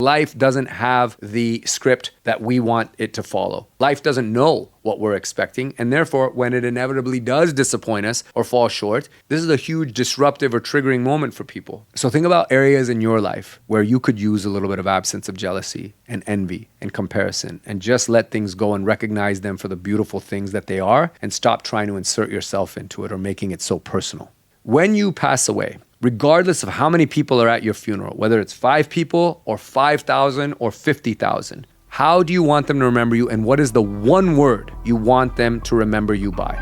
Life doesn't have the script that we want it to follow. Life doesn't know what we're expecting, and therefore, when it inevitably does disappoint us or fall short, this is a huge disruptive or triggering moment for people. So think about areas in your life where you could use a little bit of absence of jealousy and envy and comparison, and just let things go and recognize them for the beautiful things that they are, and stop trying to insert yourself into it or making it so personal. When you pass away, regardless of how many people are at your funeral, whether it's 5 people or 5,000 or 50,000, how do you want them to remember you, and what is the one word you want them to remember you by?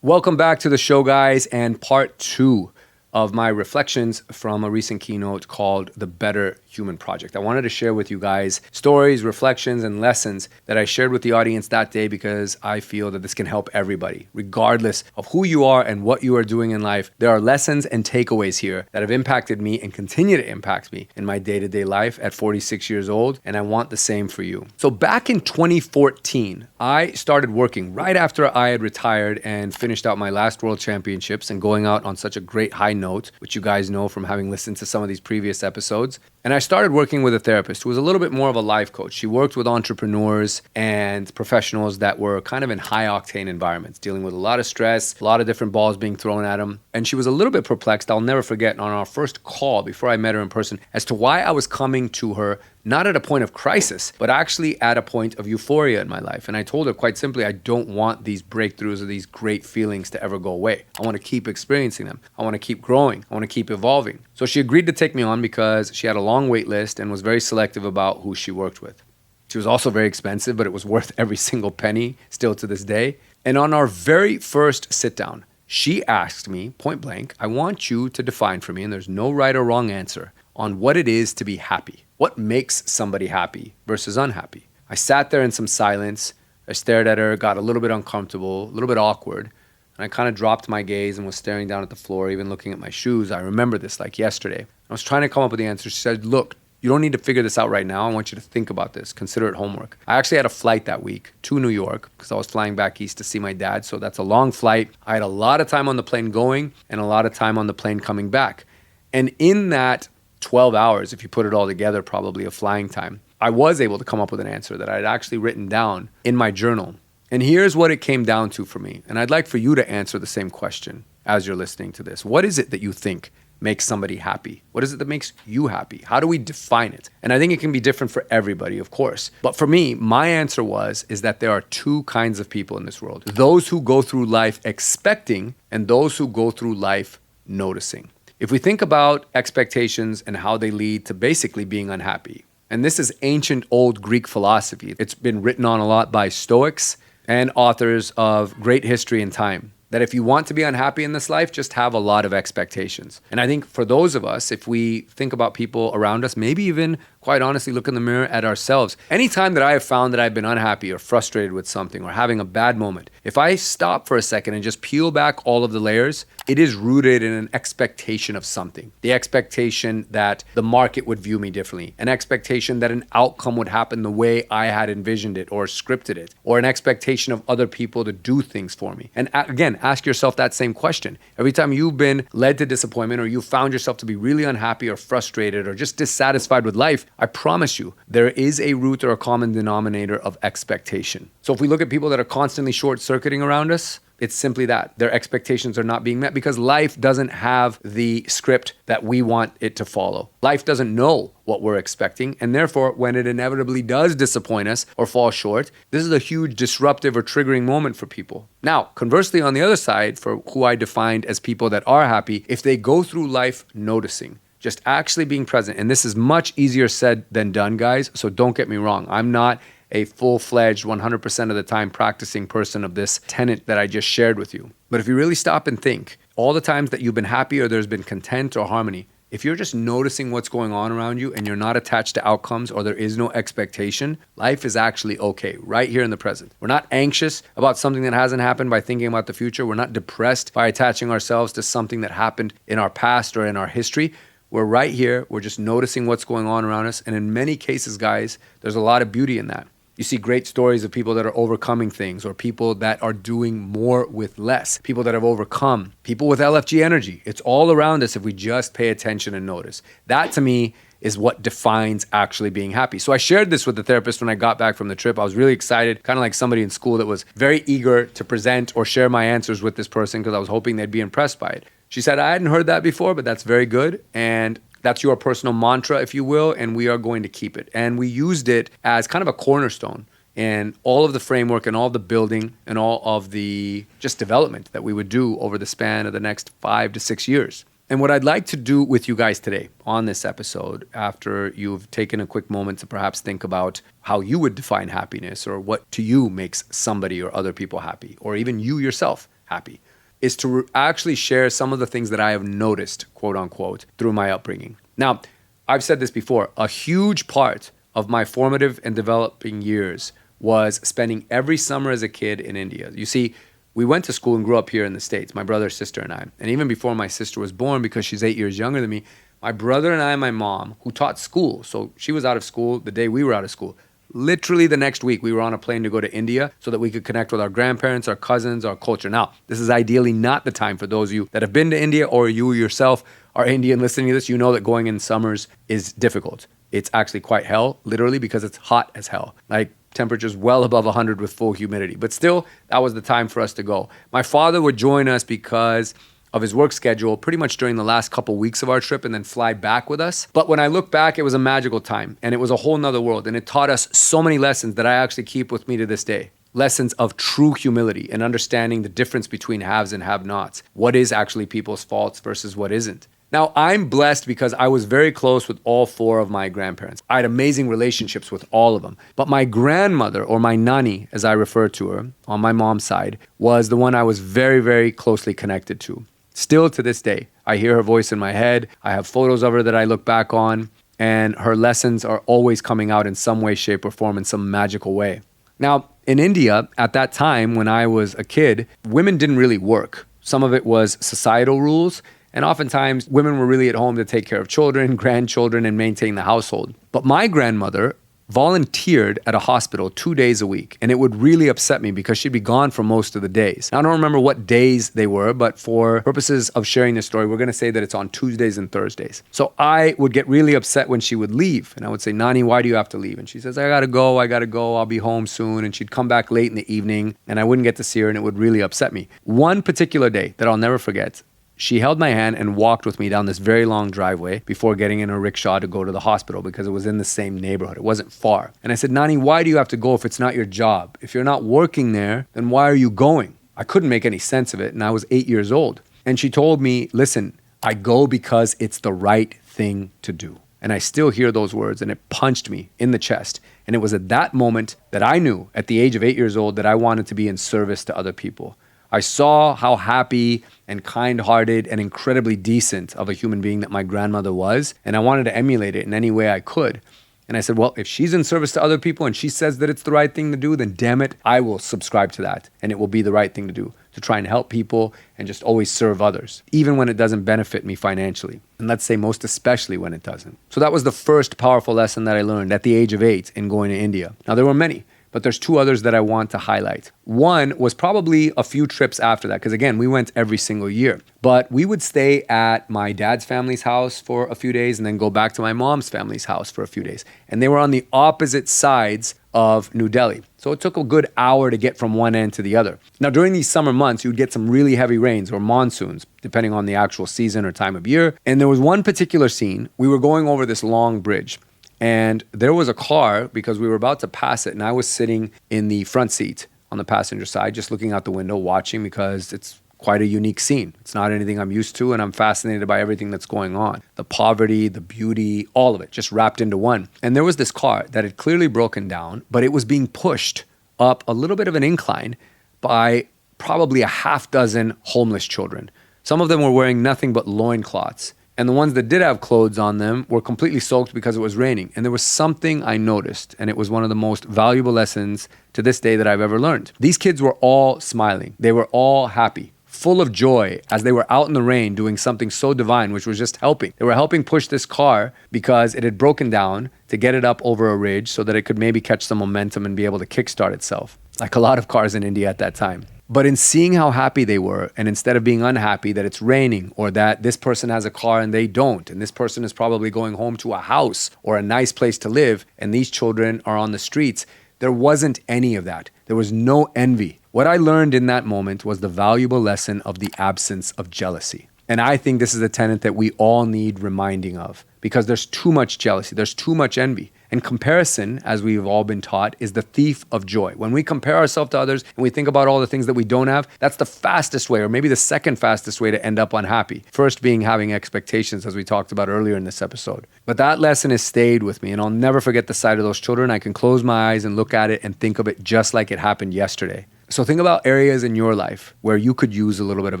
Welcome back to the show, guys, and part 2 of my reflections from a recent keynote called The Better Human Project. I wanted to share with you guys stories, reflections, and lessons that I shared with the audience that day, because I feel that this can help everybody, regardless of who you are and what you are doing in life. There are lessons and takeaways here that have impacted me and continue to impact me in my day-to-day life at 46 years old, and I want the same for you. So back in 2014, I started working right after I had retired and finished out my last World Championships and going out on such a great high note, which you guys know from having listened to some of these previous episodes. And I started working with a therapist who was a little bit more of a life coach. She worked with entrepreneurs and professionals that were kind of in high octane environments, dealing with a lot of stress, a lot of different balls being thrown at them. And she was a little bit perplexed, I'll never forget, on our first call before I met her in person, as to why I was coming to her not at a point of crisis, but actually at a point of euphoria in my life. And I told her quite simply, I don't want these breakthroughs or these great feelings to ever go away. I want to keep experiencing them. I want to keep growing. I want to keep evolving. So she agreed to take me on because she had a long wait list and was very selective about who she worked with. She was also very expensive, but it was worth every single penny still to this day. And on our very first sit down, she asked me point blank, I want you to define for me, and there's no right or wrong answer, on what it is to be happy. What makes somebody happy versus unhappy? I sat there in some silence. I stared at her, got a little bit uncomfortable, a little bit awkward. And I kind of dropped my gaze and was staring down at the floor, even looking at my shoes. I remember this like yesterday. I was trying to come up with the answer. She said, look, you don't need to figure this out right now. I want you to think about this. Consider it homework. I actually had a flight that week to New York because I was flying back east to see my dad. So that's a long flight. I had a lot of time on the plane going and a lot of time on the plane coming back. And in that 12 hours, if you put it all together, probably of flying time, I was able to come up with an answer that I'd actually written down in my journal. And here's what it came down to for me. And I'd like for you to answer the same question as you're listening to this. What is it that you think makes somebody happy? What is it that makes you happy? How do we define it? And I think it can be different for everybody, of course. But for me, my answer is that there are 2 kinds of people in this world. Those who go through life expecting and those who go through life noticing. If we think about expectations and how they lead to basically being unhappy, and this is ancient old Greek philosophy. It's been written on a lot by Stoics and authors of great history and time, that if you want to be unhappy in this life, just have a lot of expectations. And I think for those of us, if we think about people around us, maybe even quite honestly look in the mirror at ourselves. Anytime that I have found that I've been unhappy or frustrated with something or having a bad moment, if I stop for a second and just peel back all of the layers, it is rooted in an expectation of something. The expectation that the market would view me differently, an expectation that an outcome would happen the way I had envisioned it or scripted it, or an expectation of other people to do things for me. And again, ask yourself that same question. Every time you've been led to disappointment or you found yourself to be really unhappy or frustrated or just dissatisfied with life, I promise you, there is a root or a common denominator of expectation. So if we look at people that are constantly short-circuiting around us, it's simply that. Their expectations are not being met because life doesn't have the script that we want it to follow. Life doesn't know what we're expecting, and therefore, when it inevitably does disappoint us or fall short, this is a huge disruptive or triggering moment for people. Now, conversely, on the other side, for who I defined as people that are happy, if they go through life noticing, just actually being present, and this is much easier said than done, guys, so don't get me wrong. I'm not a full-fledged 100% of the time practicing person of this tenet that I just shared with you. But if you really stop and think, all the times that you've been happy or there's been content or harmony, if you're just noticing what's going on around you and you're not attached to outcomes or there is no expectation, life is actually okay right here in the present. We're not anxious about something that hasn't happened by thinking about the future. We're not depressed by attaching ourselves to something that happened in our past or in our history. We're right here. We're just noticing what's going on around us. And in many cases, guys, there's a lot of beauty in that. You see great stories of people that are overcoming things, or people that are doing more with less, people that have overcome, people with LFG energy. It's all around us if we just pay attention and notice. That to me is what defines actually being happy. So I shared this with the therapist when I got back from the trip. I was really excited, kind of like somebody in school that was very eager to present or share my answers with this person because I was hoping they'd be impressed by it. She said, I hadn't heard that before, but that's very good. And that's your personal mantra, if you will, and we are going to keep it. And we used it as kind of a cornerstone in all of the framework and all the building and all of the just development that we would do over the span of the next 5 to 6 years. And what I'd like to do with you guys today on this episode, after you've taken a quick moment to perhaps think about how you would define happiness or what to you makes somebody or other people happy, or even you yourself happy, is to actually share some of the things that I have noticed, quote unquote, through my upbringing. Now, I've said this before, a huge part of my formative and developing years was spending every summer as a kid in India. You see, we went to school and grew up here in the States, my brother, sister, and I. And even before my sister was born, because she's 8 years younger than me, my brother and I and my mom, who taught school, so she was out of school the day we were out of school. Literally the next week, we were on a plane to go to India so that we could connect with our grandparents, our cousins, our culture. Now, this is ideally not the time for those of you that have been to India, or you yourself are Indian listening to this. You know that going in summers is difficult. It's actually quite hell, literally, because it's hot as hell. Like temperatures well above 100 with full humidity. But still, that was the time for us to go. My father would join us because of his work schedule pretty much during the last couple weeks of our trip and then fly back with us. But when I look back, it was a magical time and it was a whole nother world. And it taught us so many lessons that I actually keep with me to this day. Lessons of true humility and understanding the difference between haves and have-nots. What is actually people's faults versus what isn't. Now, I'm blessed because I was very close with all 4 of my grandparents. I had amazing relationships with all of them. But my grandmother, or my nani, as I refer to her, on my mom's side, was the one I was very, very closely connected to. Still to this day, I hear her voice in my head. I have photos of her that I look back on, and her lessons are always coming out in some way, shape, or form in some magical way. Now, in India, at that time when I was a kid, women didn't really work. Some of it was societal rules. And oftentimes, women were really at home to take care of children, grandchildren, and maintain the household. But my grandmother volunteered at a hospital 2 days a week. And it would really upset me because she'd be gone for most of the days. Now, I don't remember what days they were, but for purposes of sharing this story, we're going to say that it's on Tuesdays and Thursdays. So I would get really upset when she would leave. And I would say, Nani, why do you have to leave? And she says, I got to go. I'll be home soon. And she'd come back late in the evening and I wouldn't get to see her and it would really upset me. One particular day that I'll never forget, she held my hand and walked with me down this very long driveway before getting in a rickshaw to go to the hospital because it was in the same neighborhood. It wasn't far. And I said, Nani, why do you have to go if it's not your job? If you're not working there, then why are you going? I couldn't make any sense of it, and I was 8 years old. And she told me, listen, I go because it's the right thing to do. And I still hear those words, and it punched me in the chest. And it was at that moment that I knew, at the age of 8 years old, that I wanted to be in service to other people. I saw how happy and kind-hearted and incredibly decent of a human being that my grandmother was, and I wanted to emulate it in any way I could. And I said, well, if she's in service to other people and she says that it's the right thing to do, then damn it, I will subscribe to that. And it will be the right thing to do, to try and help people and just always serve others, even when it doesn't benefit me financially. And let's say most especially when it doesn't. So that was the first powerful lesson that I learned at the age of 8 in going to India. Now, there were many. But there's 2 others that I want to highlight. One was probably a few trips after that, because again, we went every single year. But we would stay at my dad's family's house for a few days and then go back to my mom's family's house for a few days. And they were on the opposite sides of New Delhi. So it took a good hour to get from one end to the other. Now, during these summer months, you'd get some really heavy rains or monsoons, depending on the actual season or time of year. And there was one particular scene. We were going over this long bridge. And there was a car because we were about to pass it. And I was sitting in the front seat on the passenger side, just looking out the window, watching because it's quite a unique scene. It's not anything I'm used to. And I'm fascinated by everything that's going on. The poverty, the beauty, all of it just wrapped into one. And there was this car that had clearly broken down, but it was being pushed up a little bit of an incline by probably a half dozen homeless children. Some of them were wearing nothing but loincloths. And the ones that did have clothes on them were completely soaked because it was raining. And there was something I noticed, and it was one of the most valuable lessons to this day that I've ever learned. These kids were all smiling. They were all happy. full of joy as they were out in the rain doing something so divine, which was just helping. They were helping push this car because it had broken down to get it up over a ridge so that it could maybe catch some momentum and be able to kickstart itself, like a lot of cars in India at that time. But in seeing how happy they were, and instead of being unhappy that it's raining or that this person has a car and they don't, and this person is probably going home to a house or a nice place to live, and these children are on the streets, there wasn't any of that. There was no envy. What I learned in that moment was the valuable lesson of the absence of jealousy. And I think this is a tenet that we all need reminding of, because there's too much jealousy, there's too much envy. And comparison, as we've all been taught, is the thief of joy. When we compare ourselves to others and we think about all the things that we don't have, that's the fastest way, or maybe the second fastest way to end up unhappy. First being having expectations, as we talked about earlier in this episode. But that lesson has stayed with me, and I'll never forget the sight of those children. I can close my eyes and look at it and think of it just like it happened yesterday. So think about areas in your life where you could use a little bit of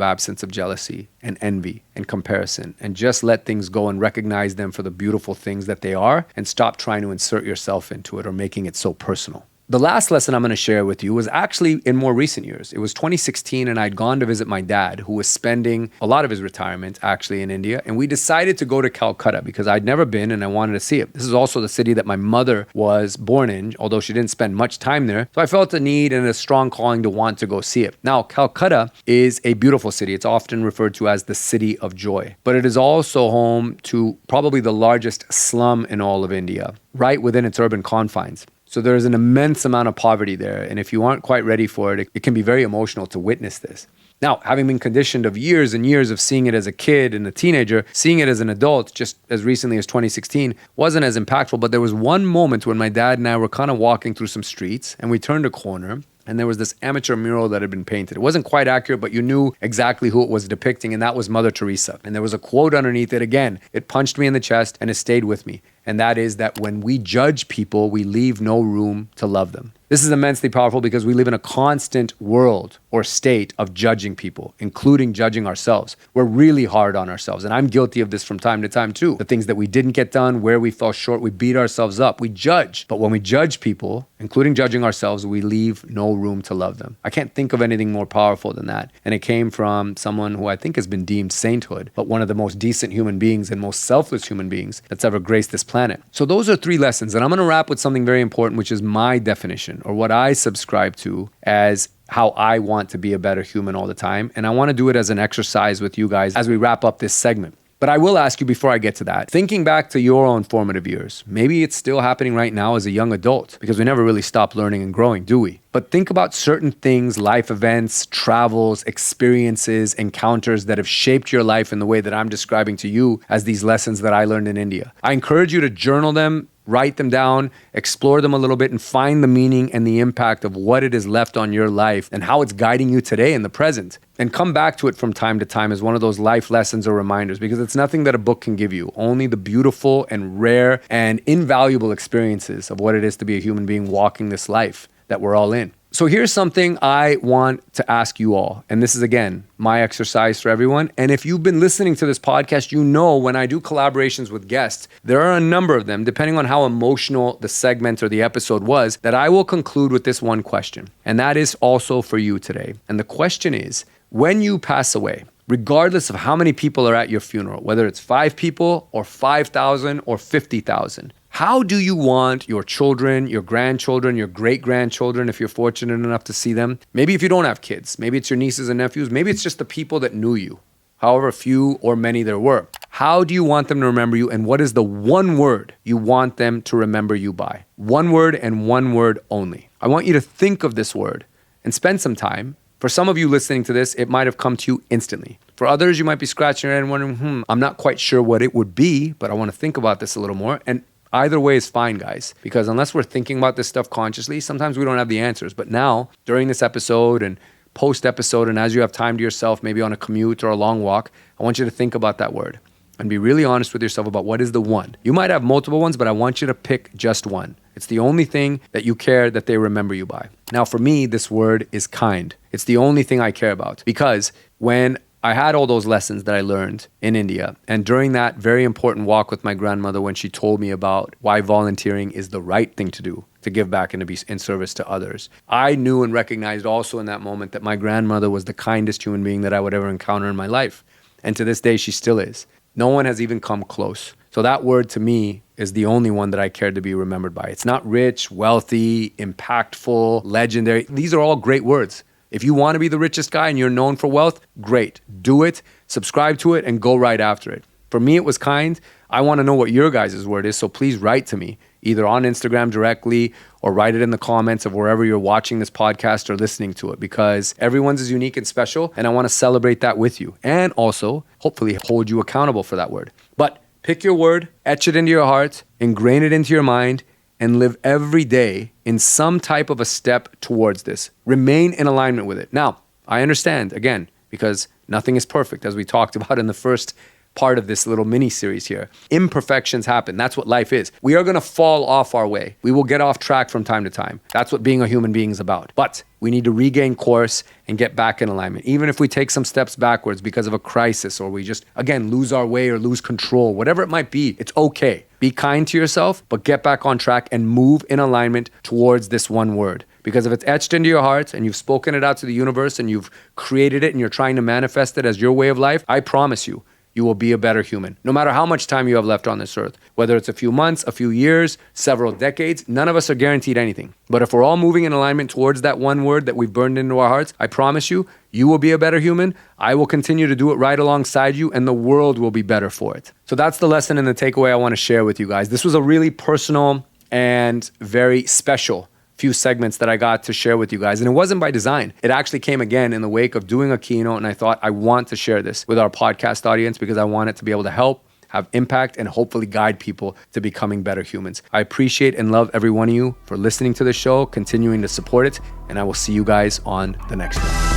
absence of jealousy and envy and comparison, and just let things go and recognize them for the beautiful things that they are, and stop trying to insert yourself into it or making it so personal. The last lesson I'm going to share with you was actually in more recent years. It was 2016, and I'd gone to visit my dad, who was spending a lot of his retirement actually in India. And we decided to go to Calcutta because I'd never been and I wanted to see it. This is also the city that my mother was born in, although she didn't spend much time there. So I felt a need and a strong calling to want to go see it. Now, Calcutta is a beautiful city. It's often referred to as the city of joy, but it is also home to probably the largest slum in all of India, right within its urban confines. So there's an immense amount of poverty there. And if you aren't quite ready for it, it can be very emotional to witness this. Now, having been conditioned of years and years of seeing it as a kid and a teenager, seeing it as an adult just as recently as 2016 wasn't as impactful. But there was one moment when my dad and I were kind of walking through some streets, and we turned a corner, and there was this amateur mural that had been painted. It wasn't quite accurate, but you knew exactly who it was depicting, and that was Mother Teresa. And there was a quote underneath it. Again, it punched me in the chest and it stayed with me. And that is that when we judge people, we leave no room to love them. This is immensely powerful because we live in a constant world or state of judging people, including judging ourselves. We're really hard on ourselves. And I'm guilty of this from time to time too. The things that we didn't get done, where we fell short, we beat ourselves up. We judge. But when we judge people, including judging ourselves, we leave no room to love them. I can't think of anything more powerful than that. And it came from someone who I think has been deemed sainthood, but one of the most decent human beings and most selfless human beings that's ever graced this planet. So those are 3 lessons. And I'm going to wrap with something very important, which is my definition, or what I subscribe to as how I want to be a better human all the time. And I want to do it as an exercise with you guys as we wrap up this segment. But I will ask you before I get to that, thinking back to your own formative years, maybe it's still happening right now as a young adult, because we never really stop learning and growing, do we? But think about certain things, life events, travels, experiences, encounters that have shaped your life in the way that I'm describing to you as these lessons that I learned in India. I encourage you to journal them, write them down, explore them a little bit, and find the meaning and the impact of what it has left on your life and how it's guiding you today in the present. And come back to it from time to time as one of those life lessons or reminders, because it's nothing that a book can give you, only the beautiful and rare and invaluable experiences of what it is to be a human being walking this life that we're all in. So here's something I want to ask you all. And this is, again, my exercise for everyone. And if you've been listening to this podcast, you know when I do collaborations with guests, there are a number of them, depending on how emotional the segment or the episode was, that I will conclude with this one question. And that is also for you today. And the question is, when you pass away, regardless of how many people are at your funeral, whether it's 5 people or 5,000 or 50,000, how do you want your children, your grandchildren, your great-grandchildren, if you're fortunate enough to see them? Maybe if you don't have kids, maybe it's your nieces and nephews, maybe it's just the people that knew you, however few or many there were. How do you want them to remember you, and what is the one word you want them to remember you by? One word and one word only. I want you to think of this word and spend some time. For some of you listening to this, it might have come to you instantly. For others, you might be scratching your head and wondering, I'm not quite sure what it would be, but I want to think about this a little more. And either way is fine, guys, because unless we're thinking about this stuff consciously, sometimes we don't have the answers. But now, during this episode and post-episode, and as you have time to yourself, maybe on a commute or a long walk, I want you to think about that word and be really honest with yourself about what is the one. You might have multiple ones, but I want you to pick just one. It's the only thing that you care that they remember you by. Now, for me, this word is kind. It's the only thing I care about, because when I had all those lessons that I learned in India. And during that very important walk with my grandmother, when she told me about why volunteering is the right thing to do, to give back and to be in service to others, I knew and recognized also in that moment that my grandmother was the kindest human being that I would ever encounter in my life. And to this day, she still is. No one has even come close. So that word to me is the only one that I care to be remembered by. It's not rich, wealthy, impactful, legendary. These are all great words. If you want to be the richest guy and you're known for wealth, great. Do it, subscribe to it, and go right after it. For me, it was kind. I want to know what your guys' word is, so please write to me, either on Instagram directly or write it in the comments of wherever you're watching this podcast or listening to it, because everyone's is unique and special, and I want to celebrate that with you and also hopefully hold you accountable for that word. But pick your word, etch it into your heart, ingrain it into your mind, and live every day in some type of a step towards this. Remain in alignment with it. Now, I understand, again, because nothing is perfect, as we talked about in the first part of this little mini series here. Imperfections happen. That's what life is. We are going to fall off our way. We will get off track from time to time. That's what being a human being is about. But we need to regain course and get back in alignment. Even if we take some steps backwards because of a crisis, or we just, again, lose our way or lose control, whatever it might be, it's okay. Be kind to yourself, but get back on track and move in alignment towards this one word. Because if it's etched into your heart and you've spoken it out to the universe and you've created it and you're trying to manifest it as your way of life, I promise you, you will be a better human. No matter how much time you have left on this earth, whether it's a few months, a few years, several decades, none of us are guaranteed anything. But if we're all moving in alignment towards that one word that we've burned into our hearts, I promise you, you will be a better human. I will continue to do it right alongside you, and the world will be better for it. So that's the lesson and the takeaway I want to share with you guys. This was a really personal and very special few segments that I got to share with you guys. And it wasn't by design. It actually came again in the wake of doing a keynote. And I thought I want to share this with our podcast audience because I want it to be able to help, have impact, and hopefully guide people to becoming better humans. I appreciate and love every one of you for listening to the show, continuing to support it. And I will see you guys on the next one.